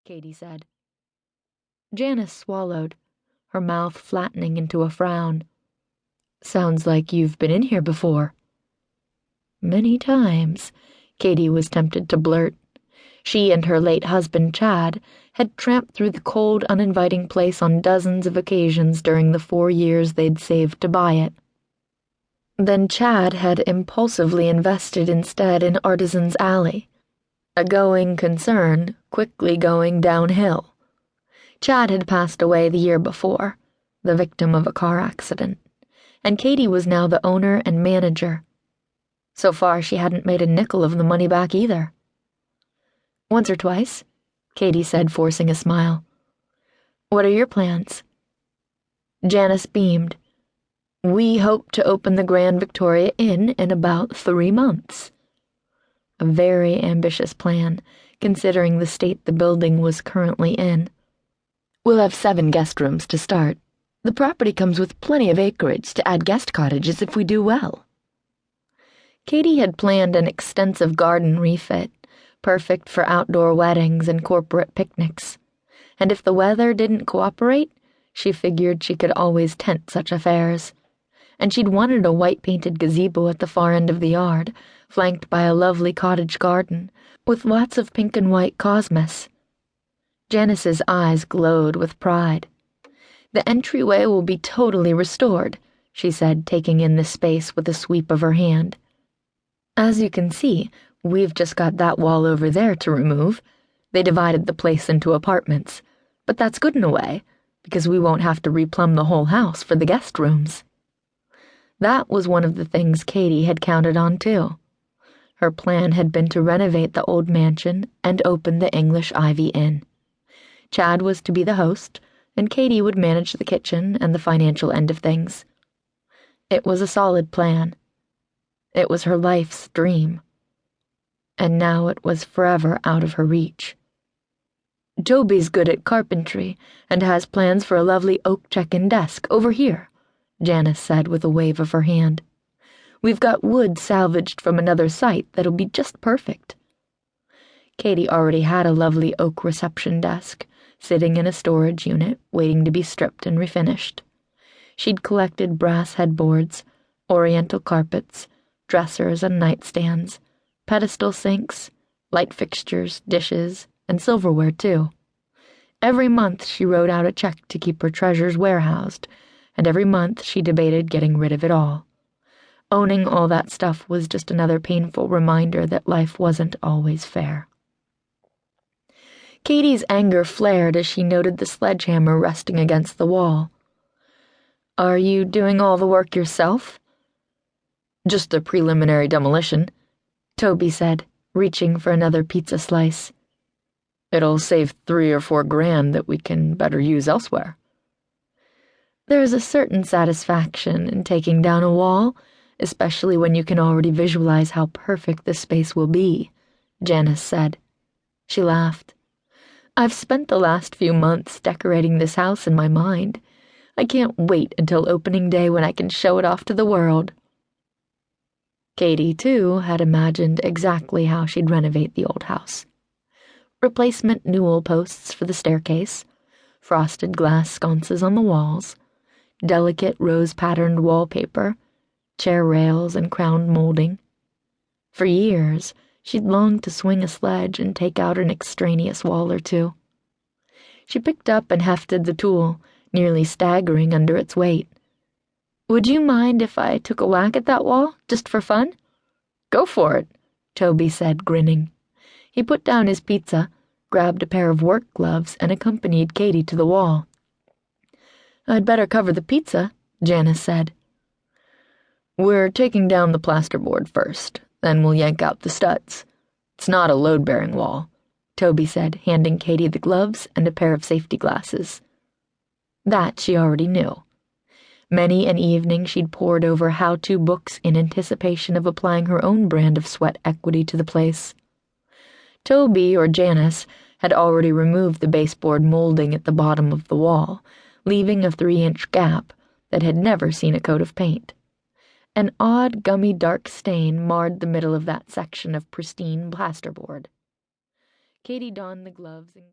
Katie said. Janice swallowed, her mouth flattening into a frown. Sounds like you've been in here before. Many times, Katie was tempted to blurt. She and her late husband, Chad, had tramped through the cold, uninviting place on dozens of occasions during the 4 years they'd saved to buy it. Then Chad had impulsively invested instead in Artisans Alley, a going concern quickly going downhill. Chad had passed away the year before, the victim of a car accident, and Katie was now the owner and manager. So far, she hadn't made a nickel of the money back either. Once or twice, Katie said, forcing a smile. What are your plans? Janice beamed. We hope to open the Grand Victoria Inn in about 3 months. A very ambitious plan, considering the state the building was currently in. We'll have 7 guest rooms to start. The property comes with plenty of acreage to add guest cottages if we do well. Katie had planned an extensive garden refit, perfect for outdoor weddings and corporate picnics. And if the weather didn't cooperate, she figured she could always tent such affairs. And she'd wanted a white-painted gazebo at the far end of the yard, flanked by a lovely cottage garden, with lots of pink and white cosmos. Janice's eyes glowed with pride. The entryway will be totally restored, she said, taking in the space with a sweep of her hand. As you can see, we've just got that wall over there to remove. They divided the place into apartments, but that's good in a way, because we won't have to replumb the whole house for the guest rooms. That was one of the things Katie had counted on, too. Her plan had been to renovate the old mansion and open the English Ivy Inn. Chad was to be the host, and Katie would manage the kitchen and the financial end of things. It was a solid plan. It was her life's dream. And now it was forever out of her reach. Toby's good at carpentry and has plans for a lovely oak check-in desk over here, Janice said with a wave of her hand. We've got wood salvaged from another site that'll be just perfect. Katie already had a lovely oak reception desk, sitting in a storage unit, waiting to be stripped and refinished. She'd collected brass headboards, oriental carpets, dressers and nightstands, pedestal sinks, light fixtures, dishes, and silverware, too. Every month she wrote out a check to keep her treasures warehoused, and every month she debated getting rid of it all. Owning all that stuff was just another painful reminder that life wasn't always fair. Katie's anger flared as she noted the sledgehammer resting against the wall. Are you doing all the work yourself? Just the preliminary demolition, Toby said, reaching for another pizza slice. It'll save 3 or 4 grand that we can better use elsewhere. There is a certain satisfaction in taking down a wall, especially when you can already visualize how perfect the space will be, Janice said. She laughed. I've spent the last few months decorating this house in my mind. I can't wait until opening day when I can show it off to the world. Katie, too, had imagined exactly how she'd renovate the old house. Replacement newel posts for the staircase, frosted glass sconces on the walls, delicate rose-patterned wallpaper, chair rails and crown molding. For years, she'd longed to swing a sledge and take out an extraneous wall or two. She picked up and hefted the tool, nearly staggering under its weight. Would you mind if I took a whack at that wall, just for fun? Go for it, Toby said, grinning. He put down his pizza, grabbed a pair of work gloves, and accompanied Katie to the wall. I'd better cover the pizza, Janice said. We're taking down the plasterboard first, then we'll yank out the studs. It's not a load-bearing wall, Toby said, handing Katie the gloves and a pair of safety glasses. That she already knew. Many an evening she'd pored over how-to books in anticipation of applying her own brand of sweat equity to the place. Toby, or Janice, had already removed the baseboard molding at the bottom of the wall, leaving a 3-inch gap that had never seen a coat of paint. An odd, gummy dark stain marred the middle of that section of pristine plasterboard. Katie donned the gloves and